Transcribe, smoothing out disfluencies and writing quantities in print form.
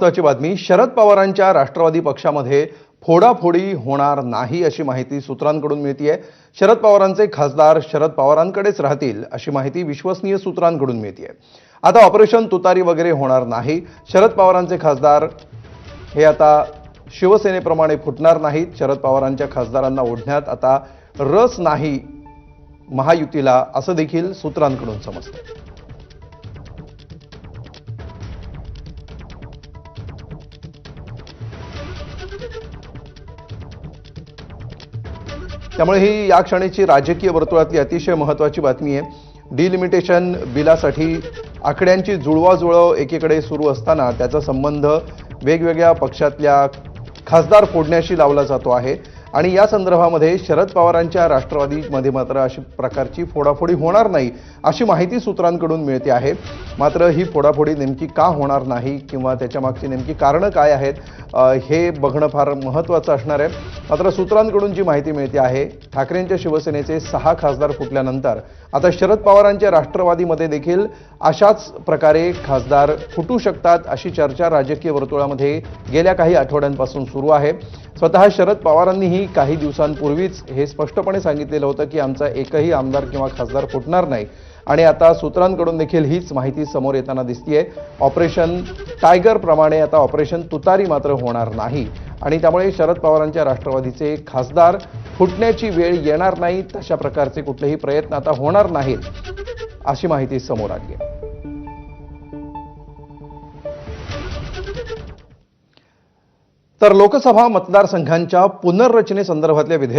महत्त्वाची बातमी, शरद पवारांच्या राष्ट्रवादी पक्षामध्ये फोडाफोडी होणार नाही अशी माहिती सूत्रांकडून मिळतेय। शरद पवारांचे खासदार शरद पवारांकडेच राहतील अशी माहिती विश्वसनीय सूत्रांकडून मिळतेय। आता ऑपरेशन तुतारी वगैरे होणार नाही। शरद पवारांचे खासदार हे आता शिवसेनेप्रमाणे फुटणार नाहीत। शरद पवारांच्या खासदारांना ओढण्यात आता रस नाही महायुतीला, असं देखील सूत्रांकडून समजतं। त्यामुळे ही या क्षणीची राजकीय वर्तुळातली अतिशय महत्त्वाची बातमी आहे। डिलिमिटेशन बिलासाठी आकड्यांची जुळवाजुळव एकीकडे सुरू असताना त्याचा संबंध वेगवेगळ्या पक्षातल्या खासदार फोडण्याशी लावला जातो आहे आणि या संदर्भामध्ये शरद पवारांच्या राष्ट्रवादीमध्ये मात्र अशी प्रकारची फोडाफोडी होणार नाही अशी माहिती सूत्रांकडून मिळते आहे। मात्र ही फोडाफोडी नेमकी का होणार नाही किंवा त्याच्या मागची नेमकी कारणं काय आहेत हे बघणं फार महत्त्वाचं असणार आहे। मात्र सूत्रांकडून जी माहिती मिळते आहे, ठाकरेंच्या शिवसेनेचे 6 खासदार फुटल्यानंतर आता शरद पवारांच्या राष्ट्रवादीमध्ये देखील अशाच प्रकारे खासदार फुटू शकतात अशी चर्चा राजकीय वर्तुळामध्ये गेल्या काही आठवड्यांपासून सुरू आहे। स्वतः शरद पवारांनीही काही दिवसांपूर्वीच हे स्पष्टपणे सांगितलेलं होतं की आमचा एकही आमदार किंवा खासदार फुटणार नाही आणि आता सूत्रांकडून देखील हीच माहिती समोर येताना दिसतेय। ऑपरेशन टायगर प्रमाणे आता ऑपरेशन तुतारी मात्र होणार नाही आणि त्यामुळे शरद पवारांच्या राष्ट्रवादीचे खासदार फुटण्याची वेळ येणार नाही, तशा प्रकारचे कुठलेही प्रयत्न आता होणार नाहीत अशी माहिती समोर आली आहे। तर लोकसभा मतदारसंघांच्या पुनर्रचनेसंदर्भातल्या